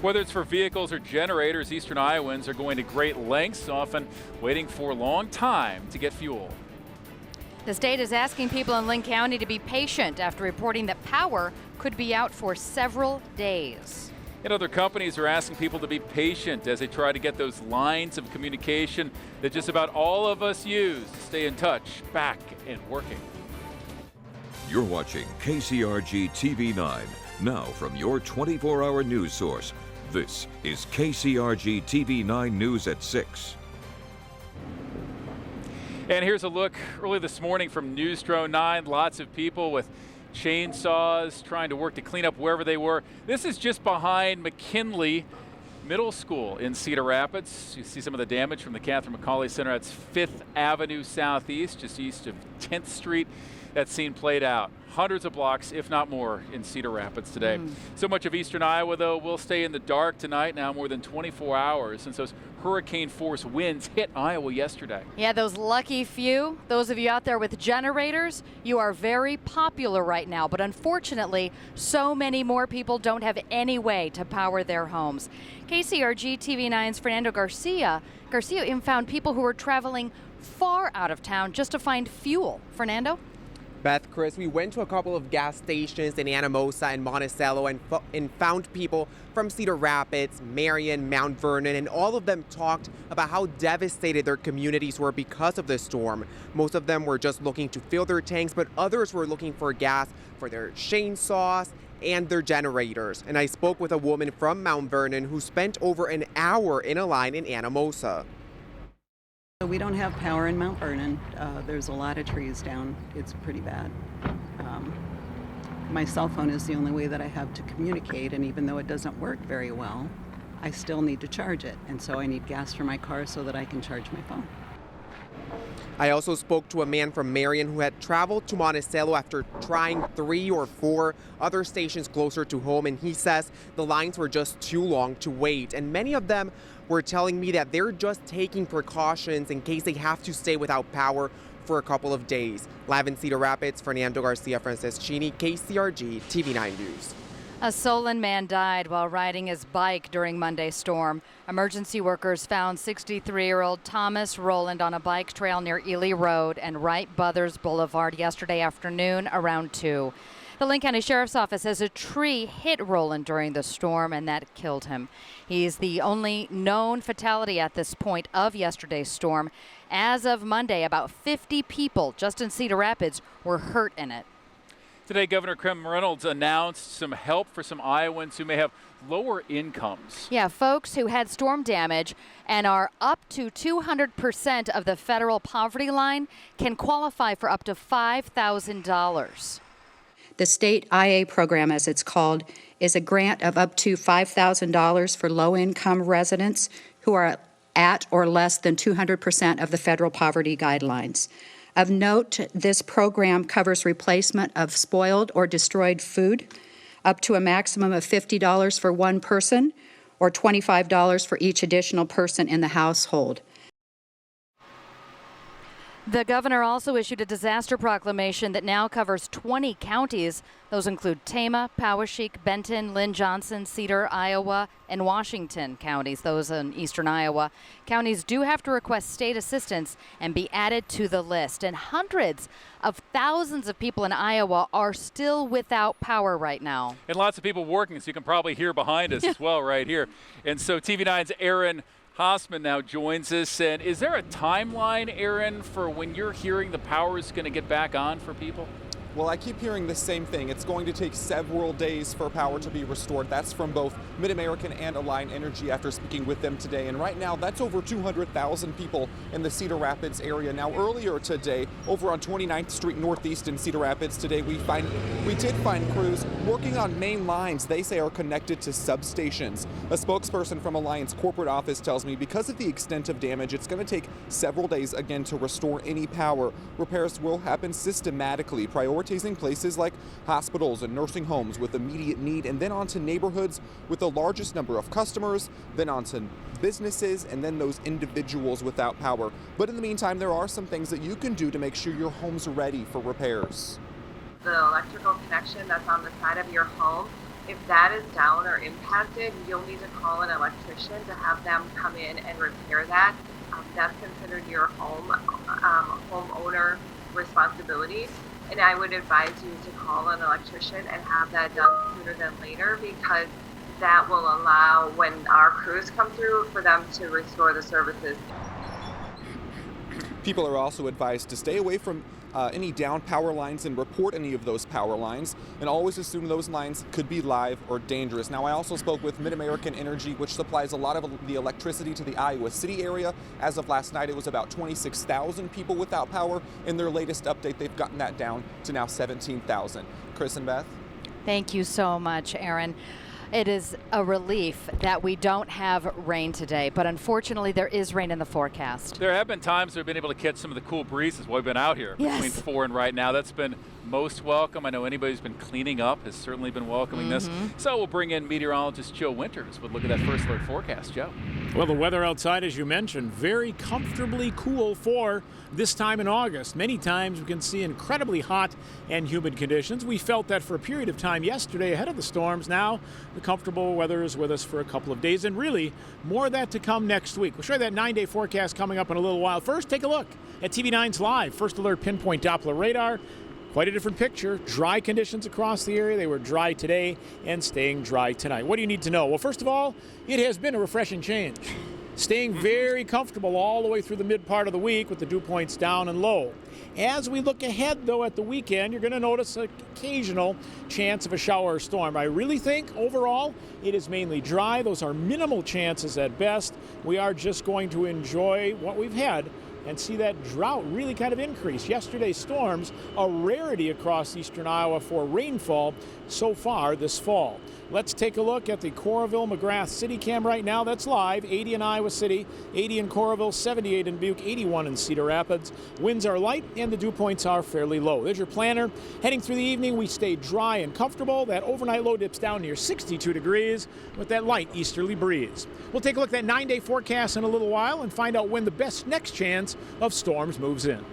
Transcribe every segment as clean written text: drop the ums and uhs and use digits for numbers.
Whether it's for vehicles or generators, Eastern Iowans are going to great lengths, often waiting for a long time to get fuel. The state is asking people in Linn County to be patient after reporting that power could be out for several days. And other companies are asking people to be patient as they try to get those lines of communication that just about all of us use to stay in touch back and working. You're watching KCRG TV 9, now from your 24-hour news source. This is KCRG TV 9 News at 6. And here's a look early this morning from Newsdrone 9. Lots of people with chainsaws trying to work to clean up wherever they were. This is just behind McKinley Middle School in Cedar Rapids. You see some of the damage from the Catherine McCauley Center. That's 5th Avenue Southeast, just east of 10th Street. That scene played out. Hundreds of blocks, if not more, in Cedar Rapids today. So much of eastern Iowa, though, will stay in the dark tonight, now more than 24 hours since those hurricane force winds hit Iowa yesterday. Yeah, those lucky few, those of you out there with generators, you are very popular right now. But unfortunately, so many more people don't have any way to power their homes. KCRG TV9's Fernando Garcia even found people who were traveling far out of town just to find fuel. Fernando? Beth, Chris, we went to a couple of gas stations in Anamosa and Monticello and found people from Cedar Rapids, Marion, Mount Vernon, and all of them talked about how devastated their communities were because of the storm. Most of them were just looking to fill their tanks, but others were looking for gas for their chainsaws and their generators. And I spoke with a woman from Mount Vernon who spent over an hour in a line in Anamosa. We don't have power in Mount Vernon. There's a lot of trees down. It's pretty bad. My cell phone is the only way that I have to communicate, and even though it doesn't work very well, I still need to charge it. And so I need gas for my car so that I can charge my phone. I also spoke to a man from Marion who had traveled to Monticello after trying 3 or 4 other stations closer to home, and he says the lines were just too long to wait. And many of them were telling me that they're just taking precautions in case they have to stay without power for a couple of days. Live in Cedar Rapids, Fernando Garcia, Franceschini, KCRG TV 9 News. A Solon man died while riding his bike during Monday's storm. Emergency workers found 63-year-old Thomas Rowland on a bike trail near Ely Road and Wright Brothers Boulevard yesterday afternoon around 2. The Linn County Sheriff's Office says a tree hit Rowland during the storm and that killed him. He's the only known fatality at this point of yesterday's storm. As of Monday, about 50 people just in Cedar Rapids were hurt in it. Today, Governor Kim Reynolds announced some help for some Iowans who may have lower incomes. Yeah, folks who had storm damage and are up to 200% of the federal poverty line can qualify for up to $5,000. The state IA program, as it's called, is a grant of up to $5,000 for low-income residents who are at or less than 200% of the federal poverty guidelines. Of note, this program covers replacement of spoiled or destroyed food, up to a maximum of $50 for one person or $25 for each additional person in the household. The governor also issued a disaster proclamation that now covers 20 counties. Those include Tama, Poweshiek, Benton, Lynn Johnson, Cedar, Iowa, and Washington counties, those in eastern Iowa. Counties do have to request state assistance and be added to the list. And hundreds of thousands of people in Iowa are still without power right now. And lots of people working, so you can probably hear behind us as well right here. And so TV9's Aaron Hossman now joins us. And is there a timeline, Aaron, for when you're hearing the power is going to get back on for people? Well, I keep hearing the same thing. It's going to take several days for power to be restored. That's from both Mid-American and Alliant Energy after speaking with them today. And right now, that's over 200,000 people in the Cedar Rapids area. Now, earlier today, over on 29th Street Northeast in Cedar Rapids today, we did find crews working on main lines they say are connected to substations. A spokesperson from Alliant's corporate office tells me because of the extent of damage, it's going to take several days again to restore any power. Repairs will happen systematically, prioritizing places like hospitals and nursing homes with immediate need, and then onto neighborhoods with the largest number of customers, then onto businesses, and then those individuals without power. But in the meantime, there are some things that you can do to make sure your home's ready for repairs. The electrical connection that's on the side of your home If that is down or impacted, you'll need to call an electrician to have them come in and repair that. That's considered your homeowner responsibility. And I would advise you to call an electrician and have that done sooner than later, because that will allow, when our crews come through, for them to restore the services. People are also advised to stay away from any down power lines and report any of those power lines, and always assume those lines could be live or dangerous. Now, I also spoke with Mid-American Energy, which supplies a lot of the electricity to the Iowa City area. As of last night, it was about 26,000 people without power. In their latest update, they've gotten that down to now 17,000. Chris and Beth? Thank you so much, Aaron. It is a relief that we don't have rain today, but unfortunately there is rain in the forecast. There have been times we've been able to catch some of the cool breezes while we've been out here between 4 and right now. That's been most welcome. I know anybody who's been cleaning up has certainly been welcoming this. So we'll bring in meteorologist Joe Winters with a look at that first alert forecast. Joe. Well, the weather outside, as you mentioned, very comfortably cool for this time in August. Many times we can see incredibly hot and humid conditions. We felt that for a period of time yesterday ahead of the storms. Now the comfortable weather is with us for a couple of days, and really more of that to come next week. We'll show you that 9-day forecast coming up in a little while. First, take a look at TV9's live First Alert Pinpoint Doppler radar. Quite a different picture. Dry conditions across the area. They were dry today and staying dry tonight. What do you need to know? Well, first of all, it has been a refreshing change. Staying very comfortable all the way through the mid part of the week with the dew points down and low. As we look ahead, though, at the weekend, you're going to notice an occasional chance of a shower or storm. I really think overall it is mainly dry. Those are minimal chances at best. We are just going to enjoy what we've had and see that drought really kind of increase. Yesterday's storms, a rarity across eastern Iowa for rainfall so far this fall. Let's take a look at the Coralville-McGrath City Cam right now. That's live. 80 in Iowa City, 80 in Coralville, 78 in Butte, 81 in Cedar Rapids. Winds are light and the dew points are fairly low. There's your planner. Heading through the evening, we stay dry and comfortable. That overnight low dips down near 62 degrees with that light easterly breeze. We'll take a look at that 9-day forecast in a little while and find out when the best next chance of storms moves in.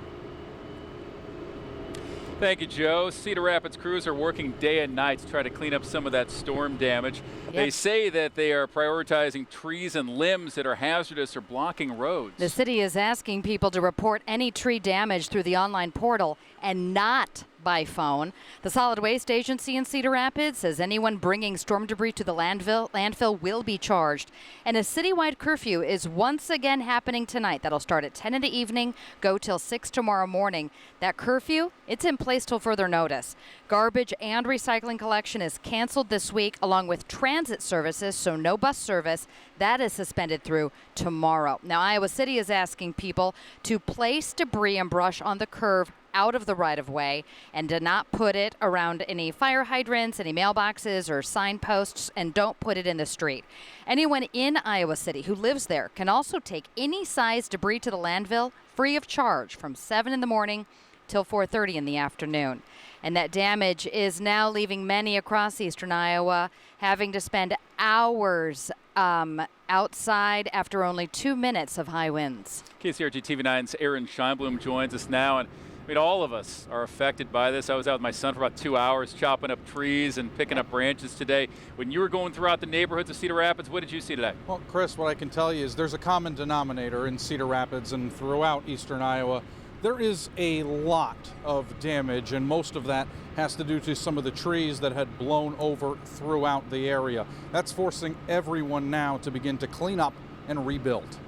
Thank you, Joe. Cedar Rapids crews are working day and night to try to clean up some of that storm damage. Yep. They say that they are prioritizing trees and limbs that are hazardous or blocking roads. The city is asking people to report any tree damage through the online portal and not by phone. The Solid Waste Agency in Cedar Rapids says anyone bringing storm debris to the landfill will be charged. And a citywide curfew is once again happening tonight. That'll start at 10 in the evening, go till 6 tomorrow morning. That curfew, it's in place till further notice. Garbage and recycling collection is canceled this week, along with transit services, so no bus service. That is suspended through tomorrow. Now, Iowa City is asking people to place debris and brush on the curb out of the right-of-way and to not put it around any fire hydrants, any mailboxes or signposts, and don't put it in the street. Anyone in Iowa City who lives there can also take any size debris to the landfill free of charge from 7 in the morning till 4:30 in the afternoon. And that damage is now leaving many across eastern Iowa having to spend hours outside after only 2 minutes of high winds. KCRG TV9's Aaron Scheinblum joins us now, and I mean, all of us are affected by this. I was out with my son for about 2 hours chopping up trees and picking up branches today. When you were going throughout the neighborhoods of Cedar Rapids, what did you see today? Well, Chris, what I can tell you is there's a common denominator in Cedar Rapids and throughout eastern Iowa. There is a lot of damage, and most of that has to do to some of the trees that had blown over throughout the area. That's forcing everyone now to begin to clean up and rebuild.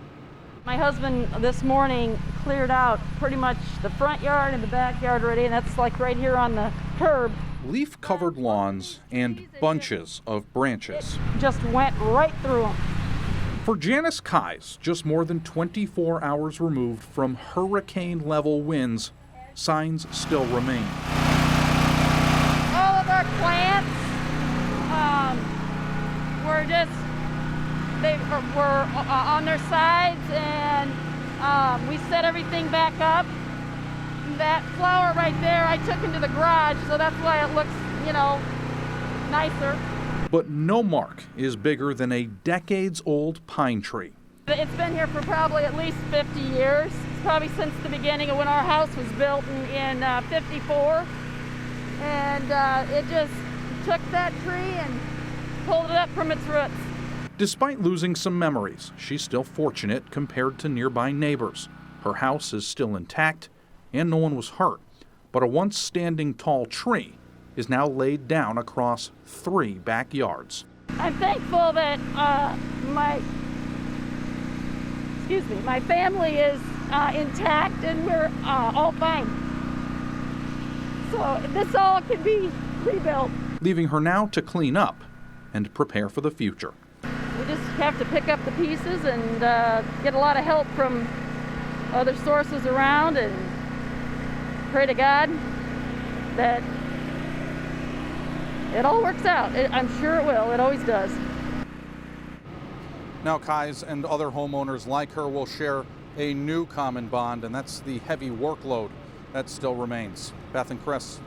My husband this morning cleared out pretty much the front yard and the backyard already, and that's like right here on the curb. Leaf-covered lawns and bunches of branches. It just went right through them. For Janice Kais, just more than 24 hours removed from hurricane-level winds, signs still remain. All of our plants were on their sides, and we set everything back up. That flower right there I took into the garage, so that's why it looks, nicer. But no mark is bigger than a decades-old pine tree. It's been here for probably at least 50 years. It's probably since the beginning of when our house was built in 54. And it just took that tree and pulled it up from its roots. Despite losing some memories, she's still fortunate compared to nearby neighbors. Her house is still intact and no one was hurt. But a once standing tall tree is now laid down across 3 backyards. I'm thankful that my family is intact and we're all fine. So this all can be rebuilt. Leaving her now to clean up and prepare for the future. We just have to pick up the pieces and get a lot of help from other sources around and pray to God that it all works out. I'm sure it will. It always does. Now Kais and other homeowners like her will share a new common bond, and that's the heavy workload that still remains. Beth and Chris.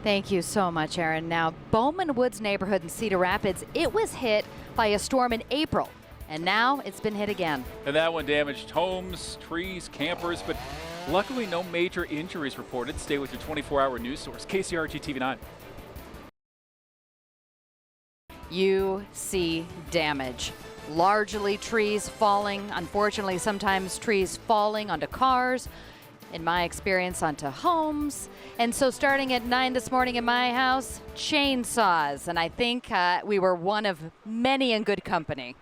Thank you so much, Aaron. Now, Bowman Woods neighborhood in Cedar Rapids, it was hit by a storm in April, and now it's been hit again. And that one damaged homes, trees, campers, but luckily no major injuries reported. Stay with your 24-hour news source, KCRG TV 9. You see damage. Largely trees falling, unfortunately sometimes trees falling onto cars, in my experience onto homes. And so starting at 9 this morning in my house, chainsaws. And I think we were one of many in good company.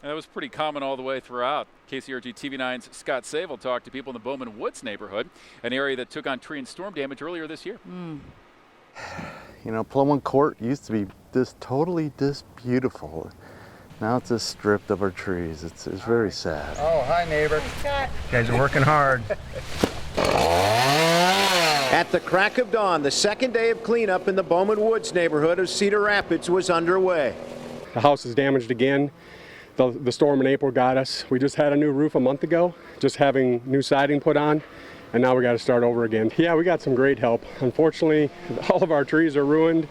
And that was pretty common all the way throughout. KCRG TV 9's Scott Sable talked to people in the Bowman Woods neighborhood, an area that took on tree and storm damage earlier this year. You know, Plum Court used to be this beautiful. Now it's just stripped of our trees. It's very sad. Oh, hi, neighbor. You guys are working hard. At the crack of dawn, the second day of cleanup in the Bowman Woods neighborhood of Cedar Rapids was underway. The house is damaged again. The storm in April got us. We just had a new roof a month ago, just having new siding put on, and now we got to start over again. Yeah, we got some great help. Unfortunately, all of our trees are ruined,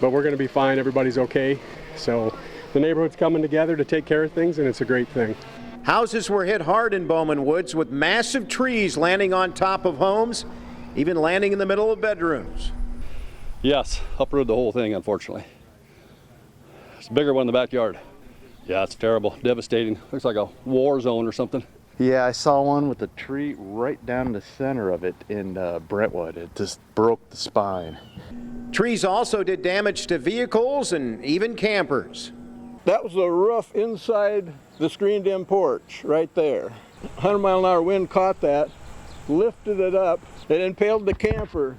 but we're going to be fine. Everybody's okay. So the neighborhood's coming together to take care of things, and it's a great thing. Houses were hit hard in Bowman Woods with massive trees landing on top of homes, even landing in the middle of bedrooms. Yes, uprooted the whole thing, unfortunately. It's a bigger one in the backyard. Yeah, it's terrible, devastating. Looks like a war zone or something. Yeah, I saw one with a tree right down in the center of it in Brentwood. It just broke the spine. Trees also did damage to vehicles and even campers. That was a roof inside the screened-in porch right there. 100-mile-an-hour wind caught that, lifted it up, and impaled the camper.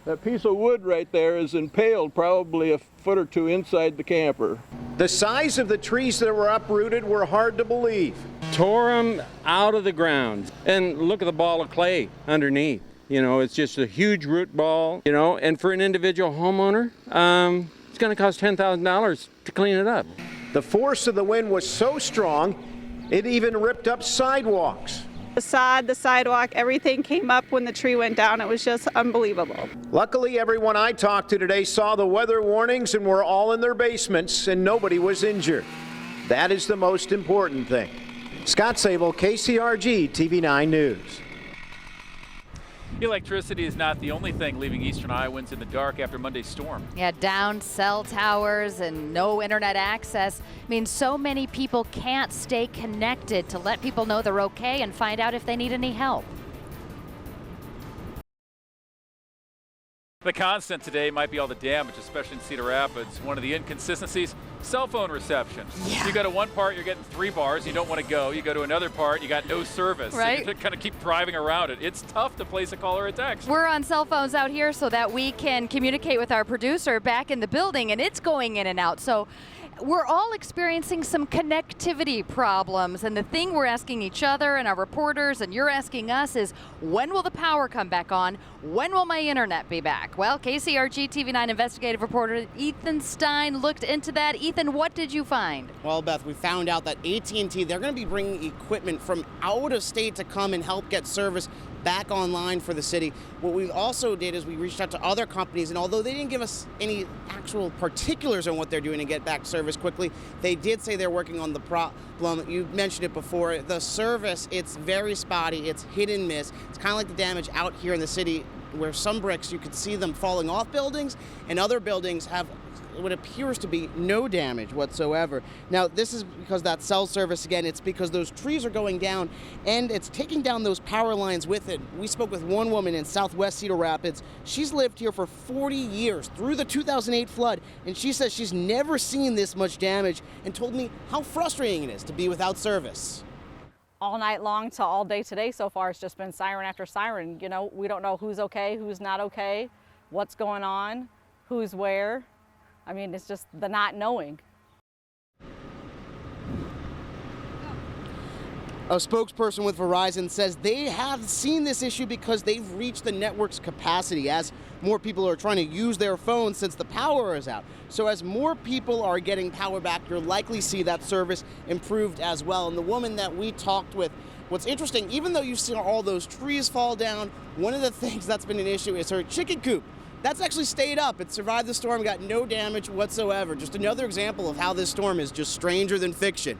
That piece of wood right there is impaled probably a foot or two inside the camper. The size of the trees that were uprooted were hard to believe. Tore them out of the ground. And look at the ball of clay underneath. You know, it's just a huge root ball, you know, and for an individual homeowner, it's going to cost $10,000 to clean it up. The force of the wind was so strong, it even ripped up sidewalks. The sod, the sidewalk, everything came up when the tree went down. It was just unbelievable. Luckily, everyone I talked to today saw the weather warnings and were all in their basements, and nobody was injured. That is the most important thing. Scott Sable, KCRG TV 9 News. Electricity is not the only thing leaving eastern Iowans in the dark after Monday's storm. Yeah, down cell towers and no internet access means so many people can't stay connected to let people know they're okay and find out if they need any help. The constant today might be all the damage, especially in Cedar Rapids. One of the inconsistencies, cell phone reception. Yeah. You go to one part, you're getting 3 bars, you don't want to go. You go to another part, you got no service. Right. So you kind of keep driving around it. It's tough to place a call or a text. We're on cell phones out here so that we can communicate with our producer back in the building, and it's going in and out. So we're all experiencing some connectivity problems, and the thing we're asking each other and our reporters and you're asking us is, when will the power come back on? When will my internet be back? Well, KCRG TV 9 investigative reporter Ethan Stein looked into that. Ethan, what did you find? Well, Beth, we found out that AT&T, they're going to be bringing equipment from out of state to come and help get service back online for the city. What we also did is we reached out to other companies, and although they didn't give us any actual particulars on what they're doing to get back service quickly, they did say they're working on the problem. You mentioned it before. The service, it's very spotty. It's hit and miss. It's kind of like the damage out here in the city where some bricks, you could see them falling off buildings, and other buildings have what appears to be no damage whatsoever. Now, this is because that cell service, again, it's because those trees are going down and it's taking down those power lines with it. We spoke with one woman in Southwest Cedar Rapids. She's lived here for 40 years through the 2008 flood, and she says she's never seen this much damage and told me how frustrating it is to be without service. All night long to all day today so far, it's just been siren after siren. You know, we don't know who's okay, who's not okay, what's going on, who's where. I mean, it's just the not knowing. A spokesperson with Verizon says they have seen this issue because they've reached the network's capacity as more people are trying to use their phones since the power is out. So as more people are getting power back, you'll likely see that service improved as well. And the woman that we talked with, what's interesting, even though you've seen all those trees fall down, one of the things that's been an issue is her chicken coop. That's actually stayed up. It survived the storm, got no damage whatsoever. Just another example of how this storm is just stranger than fiction.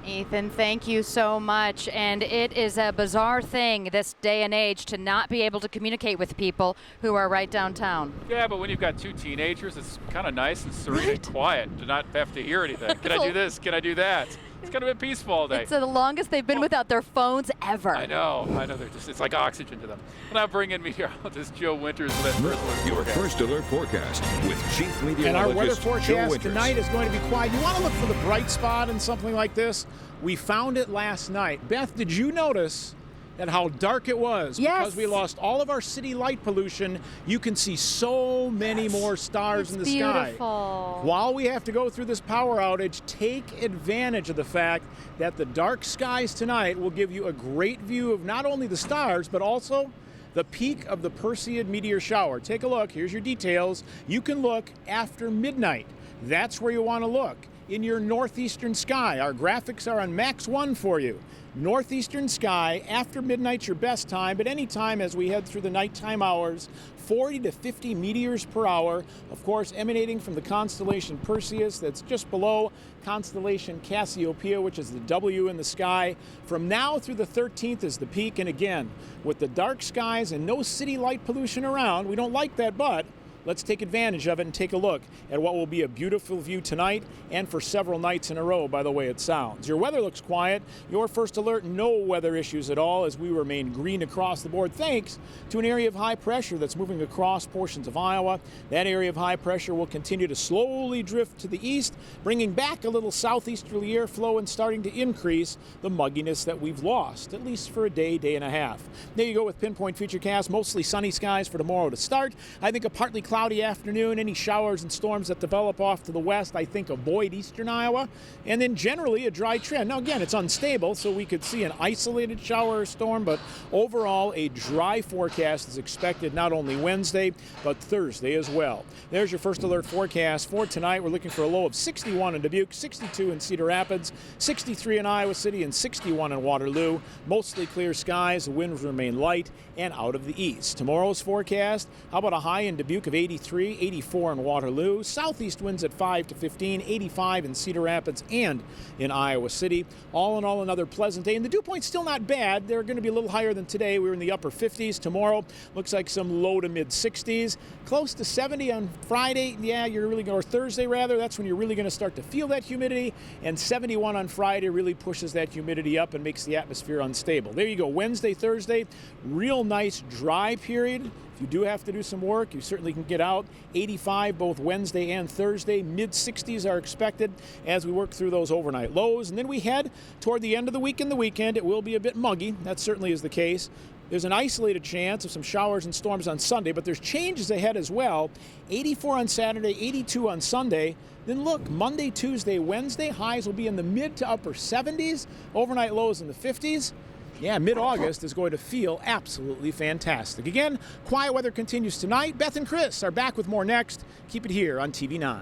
Ethan, thank you so much. And it is a bizarre thing this day and age to not be able to communicate with people who are right downtown. Yeah, but when you've got two teenagers, it's kind of nice and serene and quiet to not have to hear anything. Can I do this? Can I do that? It's kind of been peaceful all day. It's the longest they've been without their phones ever. I know. They're just, it's like oxygen to them. Well, now bringing meteorologist Joe Winters with that Your first alert forecast with Chief Meteorologist And our weather Joe forecast Winters. tonight is going to be quiet. You want to look for the bright spot in something like this? We found it last night. Beth, did you notice that how dark it was? Yes. Because we lost all of our city light pollution, you can see so many more stars in the sky. Beautiful. While we have to go through this power outage, take advantage of the fact that the dark skies tonight will give you a great view of not only the stars, but also the peak of the Perseid meteor shower. Take a look. Here's your details. You can look after midnight. That's where you want to look. In your northeastern sky. Our graphics are on max 1 for you. Northeastern sky, after midnight's your best time, but any time as we head through the nighttime hours, 40 to 50 meteors per hour, of course emanating from the constellation Perseus that's just below constellation Cassiopeia, which is the W in the sky. From now through the 13th is the peak, and again, with the dark skies and no city light pollution around, we don't like that, but let's take advantage of it and take a look at what will be a beautiful view tonight and for several nights in a row, by the way it sounds. Your weather looks quiet. Your first alert, no weather issues at all as we remain green across the board thanks to an area of high pressure that's moving across portions of Iowa. That area of high pressure will continue to slowly drift to the east, bringing back a little southeasterly airflow and starting to increase the mugginess that we've lost, at least for a day, day and a half. There you go with Pinpoint Futurecast. Mostly sunny skies for tomorrow to start. I think a partly cloudy afternoon, any showers and storms that develop off to the west, I think avoid eastern Iowa, and then generally a dry trend. Now again, it's unstable, so we could see an isolated shower or storm, but overall a dry forecast is expected not only Wednesday, but Thursday as well. There's your first alert forecast for tonight. We're looking for a low of 61 in Dubuque, 62 in Cedar Rapids, 63 in Iowa City, and 61 in Waterloo. Mostly clear skies, the winds remain light and out of the east. Tomorrow's forecast, how about a high in Dubuque of 83, 84 in Waterloo, southeast winds at 5 to 15, 85 in Cedar Rapids and in Iowa City. All in all, another pleasant day. And the dew point's still not bad. They're going to be a little higher than today. We were in the upper 50s. Tomorrow looks like some low to mid 60s. Close to 70 on Friday. Yeah, you're really going, or Thursday rather, that's when you're really going to start to feel that humidity. And 71 on Friday really pushes that humidity up and makes the atmosphere unstable. There you go. Wednesday, Thursday, real nice dry period. If you do have to do some work, you certainly can get out. 85 both Wednesday and Thursday. Mid-60s are expected as we work through those overnight lows. And then we head toward the end of the week and the weekend. It will be a bit muggy. That certainly is the case. There's an isolated chance of some showers and storms on Sunday, but there's changes ahead as well. 84 on Saturday, 82 on Sunday. Then look, Monday, Tuesday, Wednesday, highs will be in the mid to upper 70s. Overnight lows in the 50s. Yeah, mid-August is going to feel absolutely fantastic. Again, quiet weather continues tonight. Beth and Chris are back with more next. Keep it here on TV9.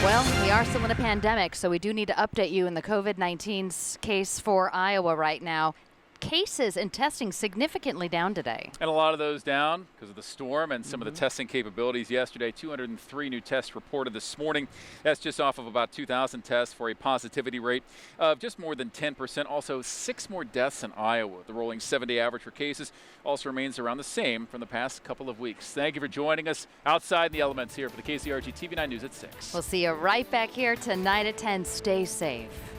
Well, we are still in a pandemic, so we do need to update you in the COVID-19 case for Iowa right now. cases and testing significantly down today. And a lot of those down because of the storm and some of the testing capabilities yesterday. 203 new tests reported this morning. That's just off of about 2,000 tests for a positivity rate of just more than 10%. Also, 6 more deaths in Iowa. The rolling 7-day average for cases also remains around the same from the past couple of weeks. Thank you for joining us outside in the elements here for the KCRG TV9 News at 6. We'll see you right back here tonight at 10. Stay safe.